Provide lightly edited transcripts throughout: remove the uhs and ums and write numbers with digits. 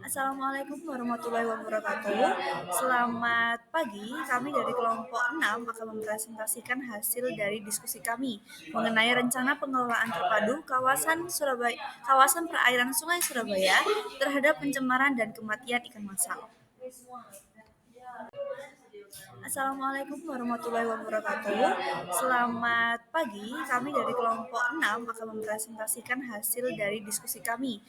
Assalamualaikum warahmatullahi wabarakatuh. Selamat pagi, kami dari kelompok 6 akan mempresentasikan hasil dari diskusi kami mengenai rencana pengelolaan terpadu kawasan perairan Sungai Surabaya terhadap pencemaran dan kematian ikan massal. Assalamualaikum warahmatullahi wabarakatuh. Selamat pagi, kami dari kelompok 6 akan mempresentasikan hasil dari diskusi kami.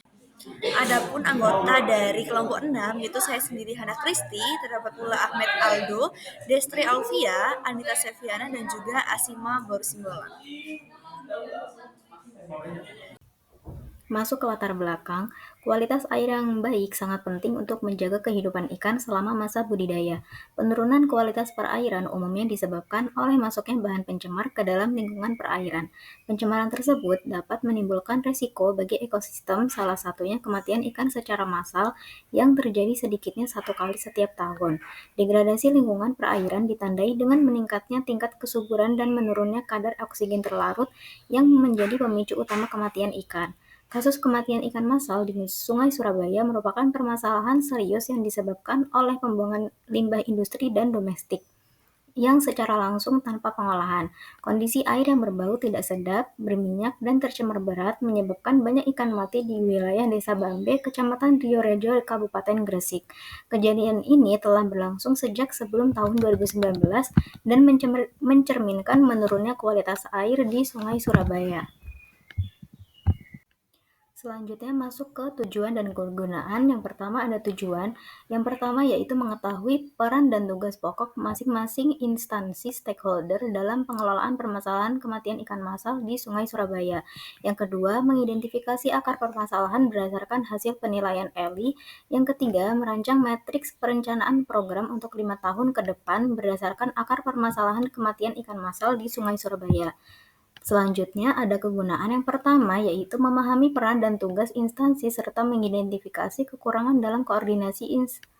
Adapun anggota dari kelompok 6 yaitu saya sendiri Hana Kristi, terdapat pula Ahmed Aldo, Destri Alvia, Anita Seviana dan juga Asima Borsimbola. Masuk ke latar belakang, kualitas air yang baik sangat penting untuk menjaga kehidupan ikan selama masa budidaya. Penurunan kualitas perairan umumnya disebabkan oleh masuknya bahan pencemar ke dalam lingkungan perairan. Pencemaran tersebut dapat menimbulkan resiko bagi ekosistem, salah satunya kematian ikan secara massal yang terjadi sedikitnya 1 kali setiap tahun. Degradasi lingkungan perairan ditandai dengan meningkatnya tingkat kesuburan dan menurunnya kadar oksigen terlarut yang menjadi pemicu utama kematian ikan. Kasus kematian ikan massal di Sungai Surabaya merupakan permasalahan serius yang disebabkan oleh pembuangan limbah industri dan domestik yang secara langsung tanpa pengolahan. Kondisi air yang berbau tidak sedap, berminyak, dan tercemar berat menyebabkan banyak ikan mati di wilayah Desa Bambe, Kecamatan Rio Rejo, Kabupaten Gresik. Kejadian ini telah berlangsung sejak sebelum tahun 2019 dan mencerminkan menurunnya kualitas air di Sungai Surabaya. Selanjutnya masuk ke tujuan dan kegunaan. Yang pertama ada tujuan. Yang pertama yaitu mengetahui peran dan tugas pokok masing-masing instansi stakeholder dalam pengelolaan permasalahan kematian ikan massal di Sungai Surabaya. Yang kedua, mengidentifikasi akar permasalahan berdasarkan hasil penilaian ELI. Yang ketiga, merancang matriks perencanaan program untuk 5 tahun ke depan berdasarkan akar permasalahan kematian ikan massal di Sungai Surabaya. Selanjutnya ada kegunaan yang pertama yaitu memahami peran dan tugas instansi serta mengidentifikasi kekurangan dalam koordinasi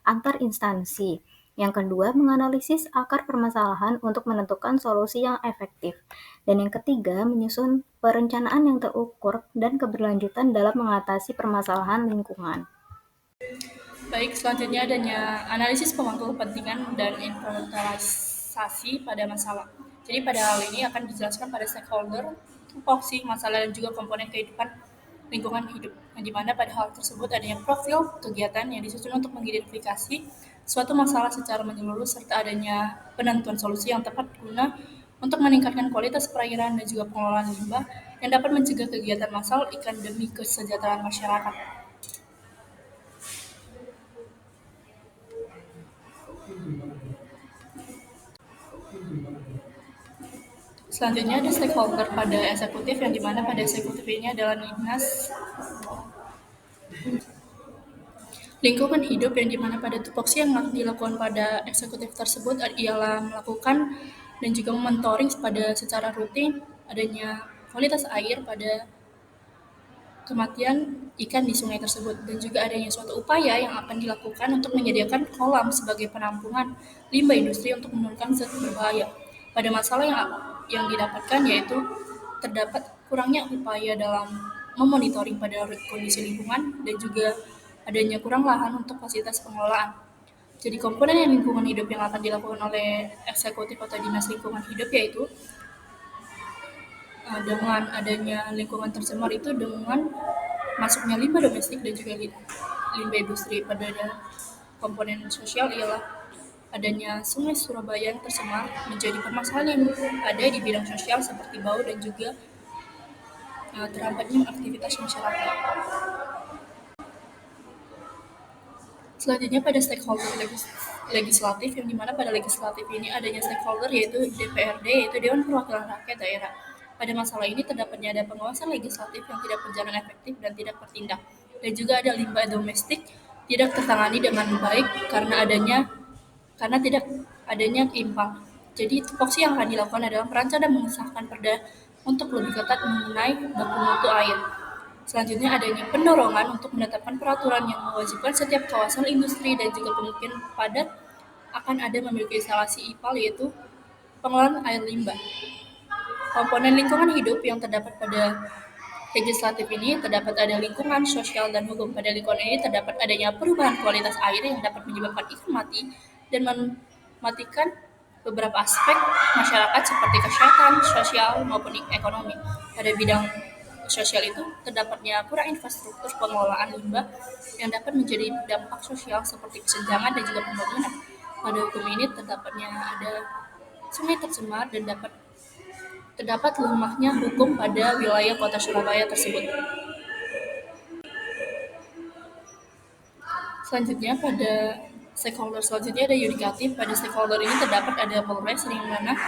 antar instansi. Yang kedua, menganalisis akar permasalahan untuk menentukan solusi yang efektif. Dan yang ketiga, menyusun perencanaan yang terukur dan keberlanjutan dalam mengatasi permasalahan lingkungan. Baik, selanjutnya adanya analisis pemangku kepentingan dan inventarisasi pada masalah. Jadi pada hal ini akan dijelaskan pada stakeholder, tupoksi, masalah, dan juga komponen kehidupan lingkungan hidup. Yang dimana pada hal tersebut adanya profil kegiatan yang disusun untuk mengidentifikasi suatu masalah secara menyeluruh serta adanya penentuan solusi yang tepat guna untuk meningkatkan kualitas perairan dan juga pengelolaan limbah yang dapat mencegah kegiatan massal ikan demi kesejahteraan masyarakat. Selanjutnya ada stakeholder pada eksekutif yang dimana pada eksekutif ini adalah dinas lingkungan hidup yang dimana pada tupoksi yang dilakukan pada eksekutif tersebut ialah melakukan dan juga mementoring pada secara rutin adanya kualitas air pada kematian ikan di sungai tersebut dan juga adanya suatu upaya yang akan dilakukan untuk menyediakan kolam sebagai penampungan limbah industri untuk menurunkan zat berbahaya. Pada masalah yang didapatkan yaitu terdapat kurangnya upaya dalam memonitoring pada kondisi lingkungan dan juga adanya kurang lahan untuk fasilitas pengelolaan. Jadi komponen yang lingkungan hidup yang akan dilakukan oleh eksekutif atau dinas lingkungan hidup yaitu dengan adanya lingkungan tercemar itu dengan masuknya limbah domestik dan juga limbah industri. Pada komponen sosial ialah adanya Sungai Surabaya yang tercemar menjadi permasalahan yang ada di bidang sosial seperti bau dan juga terhambatnya aktivitas masyarakat. Selanjutnya pada stakeholder legislatif yang dimana pada legislatif ini adanya stakeholder yaitu DPRD yaitu Dewan Perwakilan Rakyat Daerah. Pada masalah ini terdapatnya ada pengawasan legislatif yang tidak berjalan efektif dan tidak bertindak dan juga ada limbah domestik tidak tertangani dengan baik karena tidak adanya impang. Jadi tupoksi yang akan dilakukan adalah merancang dan mengesahkan perda untuk lebih ketat mengenai baku mutu air. Selanjutnya adanya pendorongan untuk menetapkan peraturan yang mewajibkan setiap kawasan industri dan juga pemukiman padat akan ada memiliki instalasi IPAL yaitu pengelolaan air limbah. Komponen lingkungan hidup yang terdapat pada legislatif ini terdapat ada lingkungan, sosial, dan hukum. Pada lingkungan ini terdapat adanya perubahan kualitas air yang dapat menyebabkan ikan mati dan mematikan beberapa aspek masyarakat seperti kesehatan, sosial, maupun ekonomi. Pada bidang sosial itu terdapatnya kurang infrastruktur pengelolaan limbah yang dapat menjadi dampak sosial seperti kesenjangan dan juga pembangunan. Pada hukum ini terdapatnya ada sungai tercemar dan terdapat lemahnya hukum pada wilayah kota Surabaya tersebut. Selanjutnya pada stakeholder selanjutnya ada yudikatif. Pada stakeholder ini terdapat ada Polres yang mana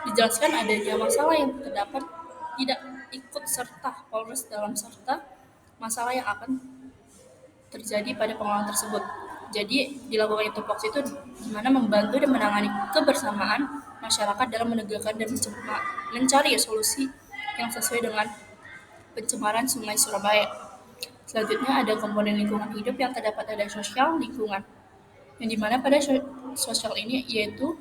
dijelaskan adanya masalah yang terdapat tidak ikut serta Polres dalam serta masalah yang akan terjadi pada pengelolaan tersebut. Jadi dilakukan tupoksi itu gimana membantu dan menangani kebersamaan masyarakat dalam menegakkan dan mencari solusi yang sesuai dengan pencemaran Sungai Surabaya. Selanjutnya ada komponen lingkungan hidup yang terdapat ada sosial lingkungan, yang dimana pada sosial ini yaitu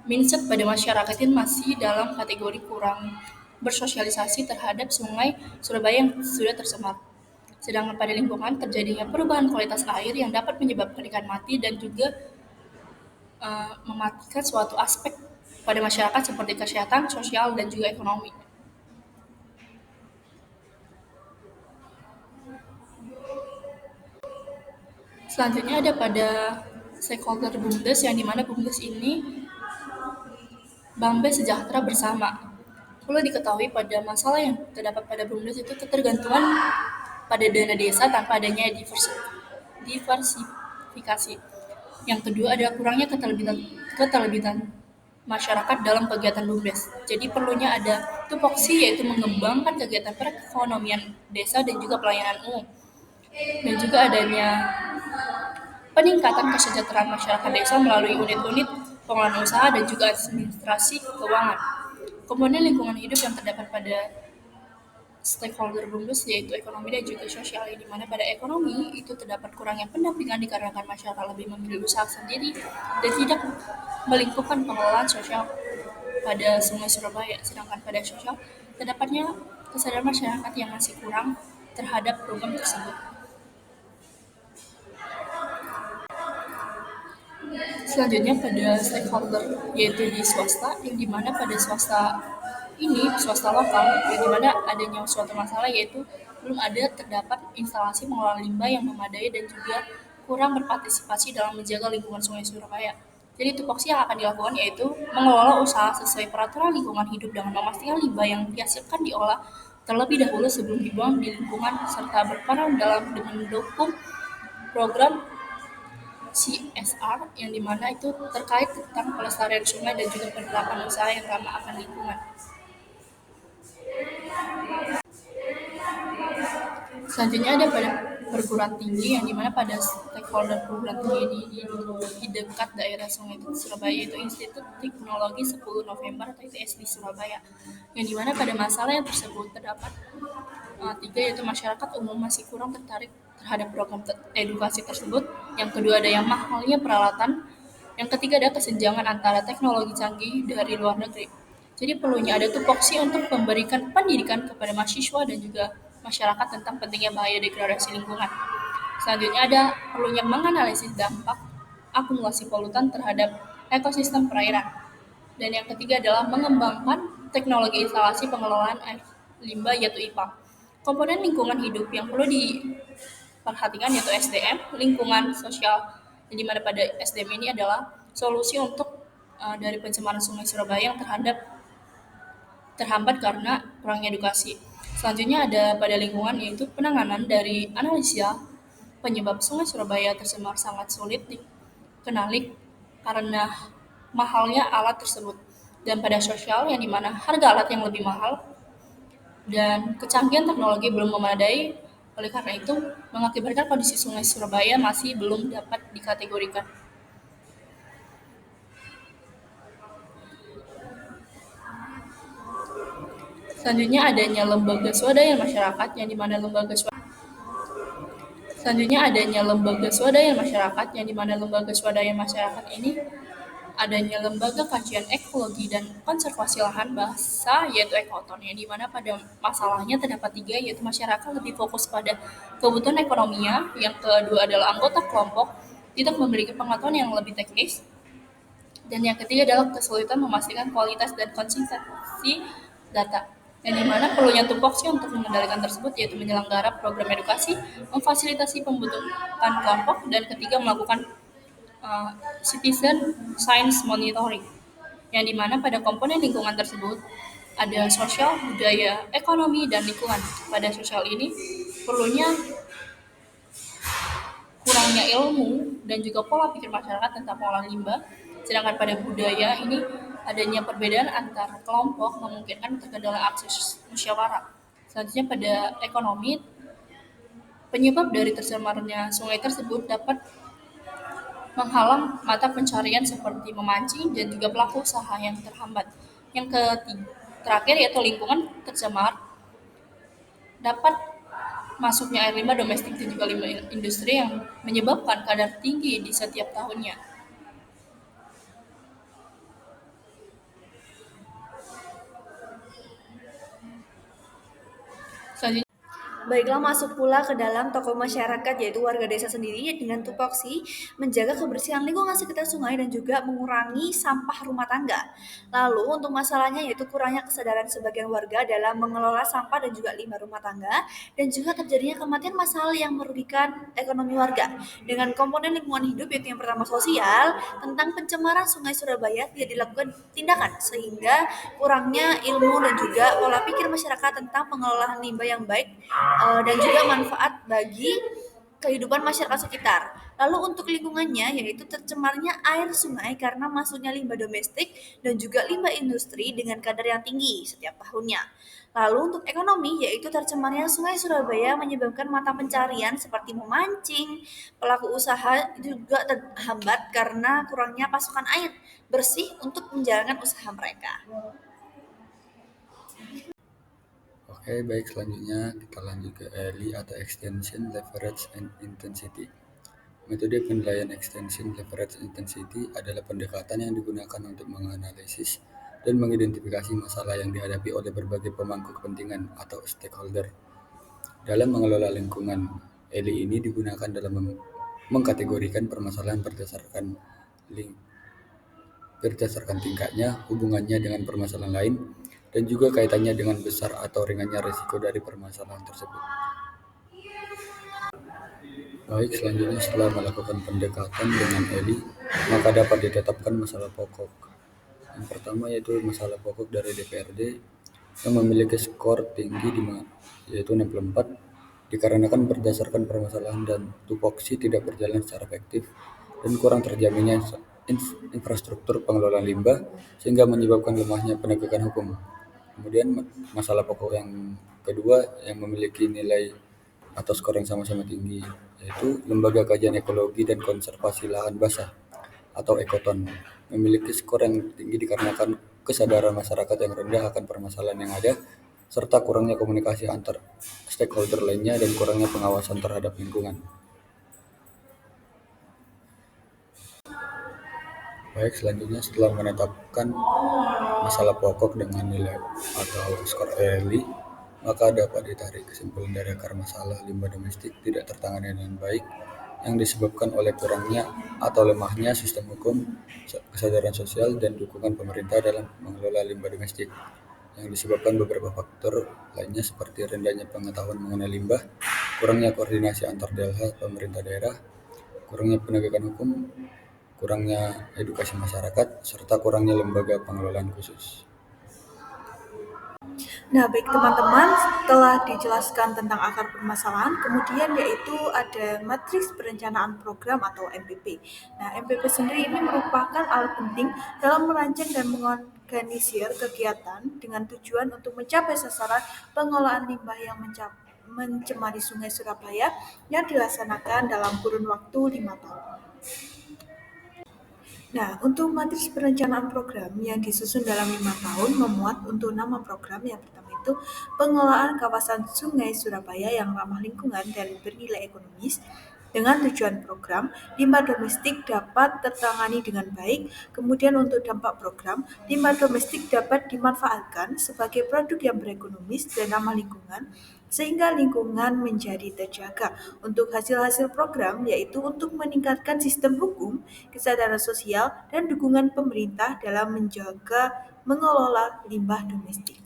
mindset pada masyarakat ini masih dalam kategori kurang bersosialisasi terhadap Sungai Surabaya yang sudah tercemar. Sedangkan pada lingkungan terjadinya perubahan kualitas air yang dapat menyebabkan ikan mati dan juga mematikan suatu aspek pada masyarakat seperti kesehatan, sosial, dan juga ekonomi. Selanjutnya ada pada stakeholder BUMDes yang dimana BUMDes ini Bambe Sejahtera Bersama. Perlu diketahui pada masalah yang terdapat pada BUMDes itu ketergantungan pada dana desa tanpa adanya diversifikasi. Yang kedua ada kurangnya keterlibatan masyarakat dalam kegiatan BUMDes. Jadi perlunya ada tupoksi yaitu mengembangkan kegiatan perekonomian desa dan juga pelayanan umum. Dan juga adanya peningkatan kesejahteraan masyarakat desa melalui unit-unit pengelolaan usaha dan juga administrasi keuangan. Komponen lingkungan hidup yang terdapat pada stakeholder BUMDes yaitu ekonomi dan juga sosial, di mana pada ekonomi itu terdapat kurangnya pendampingan dikarenakan masyarakat lebih memilih usaha sendiri dan tidak melingkupkan pengelolaan sosial pada Sungai Surabaya. Sedangkan pada sosial terdapatnya kesadaran masyarakat yang masih kurang terhadap program tersebut. Selanjutnya pada stakeholder yaitu di swasta, yang dimana pada swasta lokal, yang dimana adanya suatu masalah yaitu belum ada terdapat instalasi pengelolaan limbah yang memadai dan juga kurang berpartisipasi dalam menjaga lingkungan Sungai Surabaya. Jadi tupoksi yang akan dilakukan yaitu mengelola usaha sesuai peraturan lingkungan hidup dengan memastikan limbah yang dihasilkan diolah terlebih dahulu sebelum dibuang di lingkungan serta berperan dalam mendukung program CSR yang dimana itu terkait tentang pelestarian sungai dan juga penerapan usaha yang ramah akan lingkungan. Selanjutnya ada pada perguruan tinggi yang dimana pada stakeholder perguruan tinggi di dekat daerah Sungai Surabaya itu Institut Teknologi 10 November atau ITS di Surabaya, yang dimana pada masalah yang tersebut terdapat tiga yaitu masyarakat umum masih kurang tertarik terhadap program edukasi tersebut. Yang kedua ada yang mahalnya peralatan. Yang ketiga ada kesenjangan antara teknologi canggih dari luar negeri. Jadi perlunya ada tupoksi untuk memberikan pendidikan kepada mahasiswa dan juga masyarakat tentang pentingnya bahaya degradasi lingkungan. Selanjutnya ada perlunya menganalisis dampak akumulasi polutan terhadap ekosistem perairan. Dan yang ketiga adalah mengembangkan teknologi instalasi pengelolaan air limbah yaitu IPA. Komponen lingkungan hidup yang perlu diperhatikan yaitu SDM, lingkungan sosial, yang dimana pada SDM ini adalah solusi untuk dari pencemaran Sungai Surabaya yang terhambat karena kurangnya edukasi. Selanjutnya ada pada lingkungan yaitu penanganan dari analisa penyebab Sungai Surabaya tercemar sangat sulit dikenali karena mahalnya alat tersebut. Dan pada sosial yang dimana harga alat yang lebih mahal dan kecanggihan teknologi belum memadai, oleh karena itu mengakibatkan kondisi Sungai Surabaya masih belum dapat dikategorikan. Selanjutnya adanya lembaga swadaya masyarakat yang dimana lembaga swadaya masyarakat ini adanya lembaga kajian ekologi dan konservasi lahan bahasa yaitu ekoton, yang dimana pada masalahnya terdapat tiga, yaitu masyarakat lebih fokus pada kebutuhan ekonominya, yang kedua adalah anggota kelompok tidak memiliki pengetahuan yang lebih teknis, dan yang ketiga adalah kesulitan memastikan kualitas dan konsistensi data. Yang dimana perlunya tupoksi untuk mengendalikan tersebut, yaitu menyelenggara program edukasi, memfasilitasi pembentukan kelompok, dan ketiga melakukan citizen science monitoring. Yang dimana pada komponen lingkungan tersebut ada sosial, budaya, ekonomi, dan lingkungan. Pada sosial ini perlunya kurangnya ilmu dan juga pola pikir masyarakat tentang pengolahan limbah. Sedangkan pada budaya ini adanya perbedaan antar kelompok memungkinkan terkendala akses musyawarah. Selanjutnya pada ekonomi, penyebab dari tercemarnya sungai tersebut dapat menghalang mata pencarian seperti memancing dan juga pelaku usaha yang terhambat. Yang terakhir yaitu lingkungan tercemar dapat masuknya air limbah domestik dan juga limbah industri yang menyebabkan kadar tinggi di setiap tahunnya. Selanjutnya, Baiklah, masuk pula ke dalam tokoh masyarakat yaitu warga desa sendiri dengan tupoksi menjaga kebersihan lingkungan sekitar sungai dan juga mengurangi sampah rumah tangga. Lalu untuk masalahnya yaitu kurangnya kesadaran sebagian warga dalam mengelola sampah dan juga limbah rumah tangga, dan juga terjadinya kematian massal yang merugikan ekonomi warga. Dengan komponen lingkungan hidup yaitu yang pertama sosial, tentang pencemaran Sungai Surabaya tidak dilakukan tindakan sehingga kurangnya ilmu dan juga pola pikir masyarakat tentang pengelolaan limbah yang baik dan juga manfaat bagi kehidupan masyarakat sekitar. Lalu untuk lingkungannya yaitu tercemarnya air sungai karena masuknya limbah domestik dan juga limbah industri dengan kadar yang tinggi setiap tahunnya. Lalu untuk ekonomi yaitu tercemarnya Sungai Surabaya menyebabkan mata pencarian seperti memancing, pelaku usaha juga terhambat karena kurangnya pasokan air bersih untuk menjalankan usaha mereka. Oke, baik, selanjutnya kita lanjut ke ELI atau Extension Leverage and Intensity. Metode penilaian Extension Leverage Intensity adalah pendekatan yang digunakan untuk menganalisis dan mengidentifikasi masalah yang dihadapi oleh berbagai pemangku kepentingan atau stakeholder dalam mengelola lingkungan. ELI ini digunakan dalam mengkategorikan permasalahan berdasarkan tingkatnya, hubungannya dengan permasalahan lain, dan juga kaitannya dengan besar atau ringannya risiko dari permasalahan tersebut. Baik, selanjutnya setelah melakukan pendekatan dengan ELI, maka dapat ditetapkan masalah pokok. Yang pertama yaitu masalah pokok dari DPRD yang memiliki skor tinggi yaitu 64, dikarenakan berdasarkan permasalahan dan tupoksi tidak berjalan secara efektif dan kurang terjaminnya infrastruktur pengelolaan limbah sehingga menyebabkan lemahnya penegakan hukum. Kemudian masalah pokok yang kedua yang memiliki nilai atau skor yang sama-sama tinggi yaitu Lembaga Kajian Ekologi dan Konservasi Lahan Basah atau Ekoton memiliki skor yang tinggi dikarenakan kesadaran masyarakat yang rendah akan permasalahan yang ada serta kurangnya komunikasi antar stakeholder lainnya dan kurangnya pengawasan terhadap lingkungan. Baik, selanjutnya setelah menetapkan masalah pokok dengan nilai atau skor ELI, maka dapat ditarik kesimpulan dari akar masalah limbah domestik tidak tertangani dengan baik yang disebabkan oleh kurangnya atau lemahnya sistem hukum, kesadaran sosial, dan dukungan pemerintah dalam mengelola limbah domestik, yang disebabkan beberapa faktor lainnya seperti rendahnya pengetahuan mengenai limbah, kurangnya koordinasi antar pemerintah daerah, kurangnya penegakan hukum, kurangnya edukasi masyarakat, serta kurangnya lembaga pengelolaan khusus. Nah, baik teman-teman, setelah dijelaskan tentang akar permasalahan, kemudian yaitu ada matriks perencanaan program atau MPP. Nah, MPP sendiri ini merupakan alat penting dalam merancang dan mengorganisir kegiatan dengan tujuan untuk mencapai sasaran pengelolaan limbah yang mencemari Sungai Surabaya yang dilaksanakan dalam kurun waktu 5 tahun. Nah, untuk matriks perencanaan program yang disusun dalam 5 tahun memuat untuk nama program. Yang pertama itu pengelolaan kawasan Sungai Surabaya yang ramah lingkungan dan bernilai ekonomis. Dengan tujuan program, limbah domestik dapat tertangani dengan baik. Kemudian untuk dampak program, limbah domestik dapat dimanfaatkan sebagai produk yang berekonomis dan ramah lingkungan, sehingga lingkungan menjadi terjaga. Untuk hasil-hasil program, yaitu untuk meningkatkan sistem hukum, kesadaran sosial, dan dukungan pemerintah dalam mengelola limbah domestik.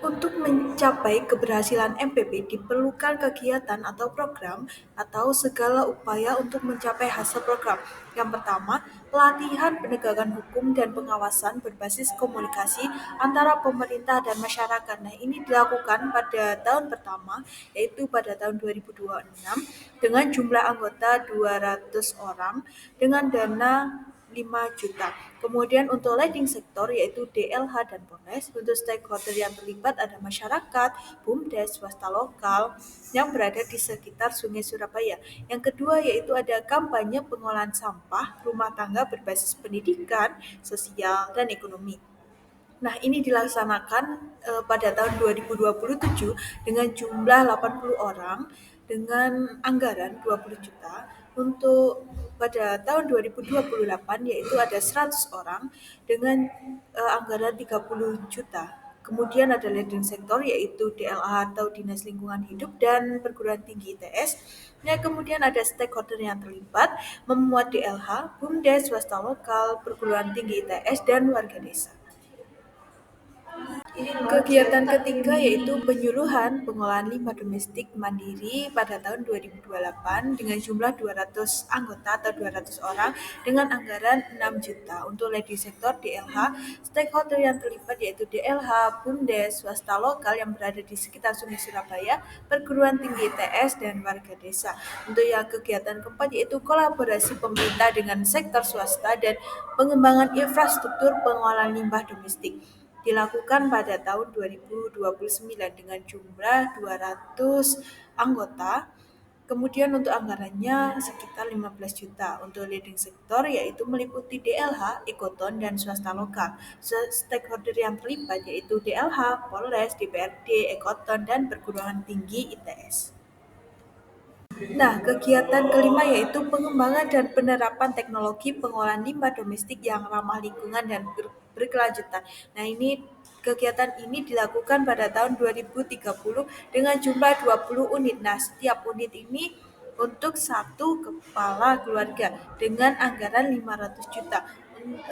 Untuk mencapai keberhasilan MPP diperlukan kegiatan atau program atau segala upaya untuk mencapai hasil program. Yang pertama, pelatihan penegakan hukum dan pengawasan berbasis komunikasi antara pemerintah dan masyarakat. Nah, ini dilakukan pada tahun pertama, yaitu pada tahun 2026 dengan jumlah anggota 200 orang dengan dana 5 juta. Kemudian untuk leading sektor yaitu DLH dan Polres. Untuk stakeholder yang terlibat ada masyarakat, BUMDes, swasta lokal yang berada di sekitar Sungai Surabaya. Yang kedua yaitu ada kampanye pengolahan sampah rumah tangga berbasis pendidikan, sosial, dan ekonomi. Nah, ini dilaksanakan pada tahun 2027 dengan jumlah 80 orang dengan anggaran 20 juta. Untuk pada tahun 2028 yaitu ada 100 orang dengan anggaran 30 juta. Kemudian ada leading sektor yaitu DLH atau Dinas Lingkungan Hidup dan Perguruan Tinggi ITS. Ya, kemudian ada stakeholder yang terlibat memuat DLH, BUMDes, swasta lokal, perguruan tinggi ITS, dan warga desa. Kegiatan ketiga yaitu penyuluhan pengolahan limbah domestik mandiri pada tahun 2028 dengan jumlah 200 anggota atau 200 orang dengan anggaran 6 juta. Untuk leading sektor DLH, stakeholder yang terlibat yaitu DLH, BUMDes, swasta lokal yang berada di sekitar Sungai Surabaya, perguruan tinggi ITS, dan warga desa. Untuk yang kegiatan keempat yaitu kolaborasi pemerintah dengan sektor swasta dan pengembangan infrastruktur pengolahan limbah domestik dilakukan pada tahun 2029 dengan jumlah 200 anggota. Kemudian untuk anggarannya sekitar 15 juta. Untuk leading sektor yaitu meliputi DLH, Ekoton, dan swasta lokal. Stakeholder yang terlibat yaitu DLH, Polres, DPRD, Ekoton, dan perguruan tinggi ITS. Nah, kegiatan kelima yaitu pengembangan dan penerapan teknologi pengolahan limbah domestik yang ramah lingkungan dan berkelanjutan. Nah, kegiatan ini dilakukan pada tahun 2030 dengan jumlah 20 unit. Nah, setiap unit ini untuk satu kepala keluarga dengan anggaran 500 juta.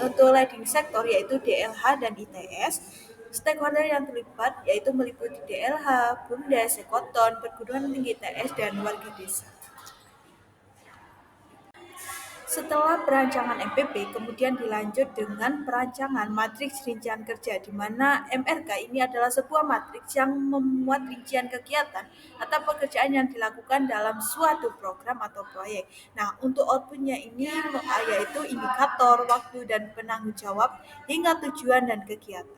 Untuk leading sektor yaitu DLH dan ITS, stakeholder yang terlibat yaitu meliputi DLH, BUMDes, Ekoton, perguruan tinggi ITS, dan warga desa. Setelah perancangan MPP, kemudian dilanjut dengan perancangan matriks rincian kerja, di mana MRK ini adalah sebuah matriks yang memuat rincian kegiatan atau pekerjaan yang dilakukan dalam suatu program atau proyek. Nah, untuk outputnya ini yaitu indikator, waktu, dan penanggung jawab hingga tujuan dan kegiatan.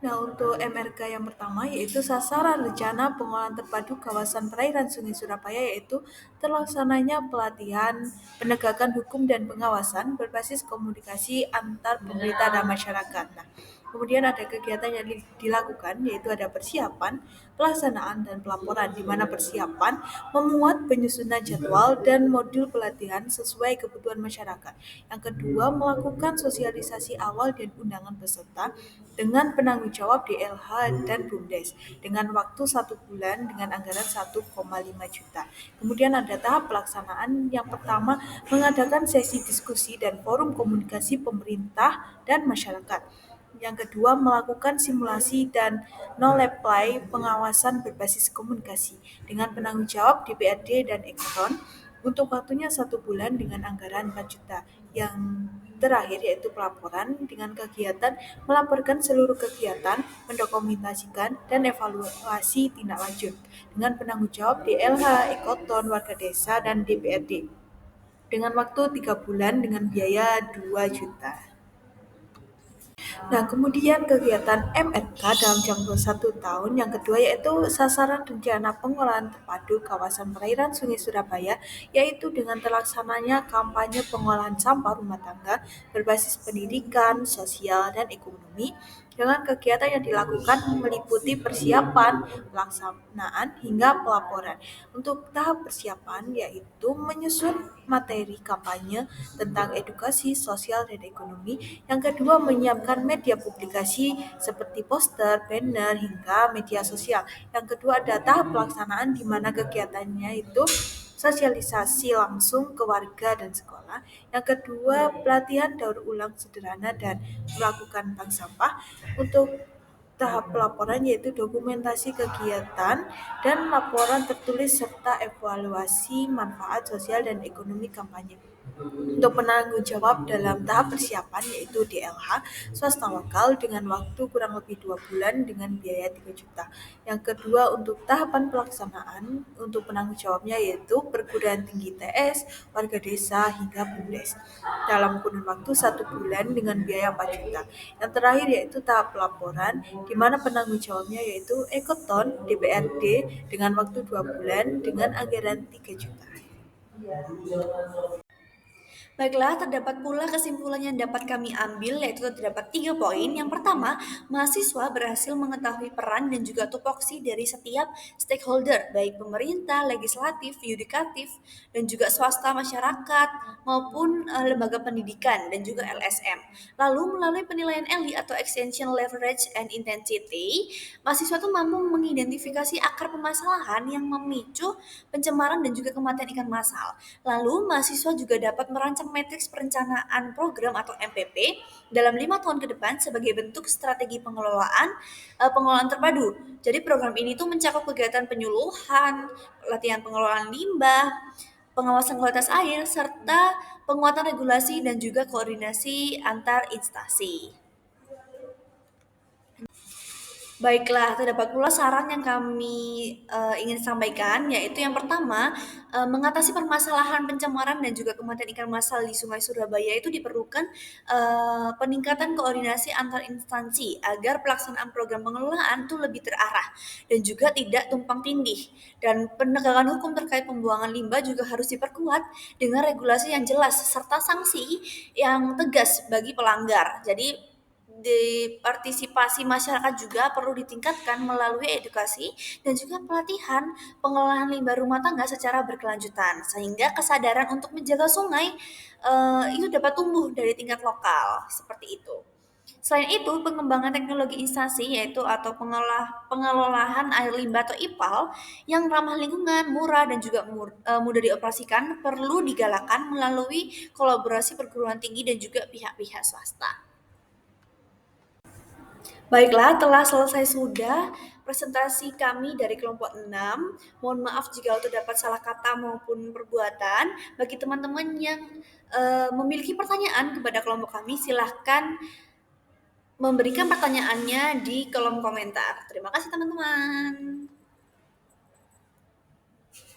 Nah, untuk MRK yang pertama yaitu sasaran rencana pengolahan terpadu kawasan perairan Sungai Surabaya yaitu terlaksananya pelatihan penegakan hukum dan pengawasan berbasis komunikasi antar pemerintah dan masyarakat. Nah, kemudian ada kegiatan yang dilakukan yaitu ada persiapan, pelaksanaan, dan pelaporan di mana persiapan memuat penyusunan jadwal dan modul pelatihan sesuai kebutuhan masyarakat. Yang kedua, melakukan sosialisasi awal dan undangan peserta dengan penanggung jawab DLH dan BUMDes dengan waktu 1 bulan dengan anggaran 1,5 juta. Kemudian ada tahap pelaksanaan yang pertama mengadakan sesi diskusi dan forum komunikasi pemerintah dan masyarakat. Yang kedua, melakukan simulasi dan no-apply pengawasan berbasis komunikasi dengan penanggung jawab DPRD dan Ekoton untuk waktunya 1 bulan dengan anggaran 4 juta. Yang terakhir yaitu pelaporan dengan kegiatan melaporkan seluruh kegiatan, mendokumentasikan, dan evaluasi tindak lanjut dengan penanggung jawab DLH, Ekoton, warga desa, dan DPRD dengan waktu 3 bulan dengan biaya 2 juta. Nah, kemudian kegiatan MRK dalam jangka 1 tahun yang kedua yaitu sasaran rencana pengolahan terpadu kawasan perairan Sungai Surabaya yaitu dengan terlaksananya kampanye pengolahan sampah rumah tangga berbasis pendidikan, sosial, dan ekonomi. dengan kegiatan yang dilakukan meliputi persiapan, pelaksanaan, hingga pelaporan. Untuk tahap persiapan yaitu menyusun materi kampanye tentang edukasi sosial dan ekonomi. Yang kedua, menyiapkan media publikasi seperti poster, banner, hingga media sosial. Yang kedua ada tahap pelaksanaan di mana kegiatannya itu sosialisasi langsung ke warga dan sekolah. Yang kedua, pelatihan daur ulang sederhana dan melakukan bank sampah. Untuk tahap pelaporan yaitu dokumentasi kegiatan dan laporan tertulis serta evaluasi manfaat sosial dan ekonomi kampanye. Untuk penanggung jawab dalam tahap persiapan yaitu DLH, swasta lokal dengan waktu kurang lebih 2 bulan dengan biaya 3 juta. Yang kedua, untuk tahapan pelaksanaan, untuk penanggung jawabnya yaitu perguruan tinggi TS, warga desa, hingga BUMDes. Dalam kurun waktu 1 bulan dengan biaya 4 juta. Yang terakhir yaitu tahap pelaporan, di mana penanggung jawabnya yaitu Ekoton DPRD dengan waktu 2 bulan dengan anggaran 3 juta. Baiklah, terdapat pula kesimpulan yang dapat kami ambil, yaitu terdapat 3 poin. Yang pertama, mahasiswa berhasil mengetahui peran dan juga tupoksi dari setiap stakeholder, baik pemerintah, legislatif, yudikatif, dan juga swasta masyarakat, maupun lembaga pendidikan, dan juga LSM. Lalu, melalui penilaian ELI atau Extension Leverage and Intensity, mahasiswa itu mampu mengidentifikasi akar permasalahan yang memicu pencemaran dan juga kematian ikan massal. Lalu, mahasiswa juga dapat merancang matriks perencanaan program atau MPP dalam 5 tahun ke depan sebagai bentuk strategi pengelolaan terpadu. Jadi program ini tuh mencakup kegiatan penyuluhan, latihan pengelolaan limbah, pengawasan kualitas air, serta penguatan regulasi dan juga koordinasi antar instansi. Baiklah, terdapat pula saran yang kami ingin sampaikan, yaitu yang pertama, mengatasi permasalahan pencemaran dan juga kematian ikan massal di Sungai Surabaya itu diperlukan peningkatan koordinasi antar instansi agar pelaksanaan program pengelolaan itu lebih terarah dan juga tidak tumpang tindih. Dan penegakan hukum terkait pembuangan limbah juga harus diperkuat dengan regulasi yang jelas serta sanksi yang tegas bagi pelanggar. Jadi di partisipasi masyarakat juga perlu ditingkatkan melalui edukasi dan juga pelatihan pengolahan limbah rumah tangga secara berkelanjutan sehingga kesadaran untuk menjaga sungai itu dapat tumbuh dari tingkat lokal seperti itu. Selain itu, pengembangan teknologi instansi yaitu atau pengelolaan air limbah atau IPAL yang ramah lingkungan, murah dan juga mudah dioperasikan perlu digalakkan melalui kolaborasi perguruan tinggi dan juga pihak-pihak swasta. Baiklah, telah selesai sudah presentasi kami dari kelompok 6. Mohon maaf jika terdapat salah kata maupun perbuatan. Bagi teman-teman yang memiliki pertanyaan kepada kelompok kami, silahkan memberikan pertanyaannya di kolom komentar. Terima kasih teman-teman.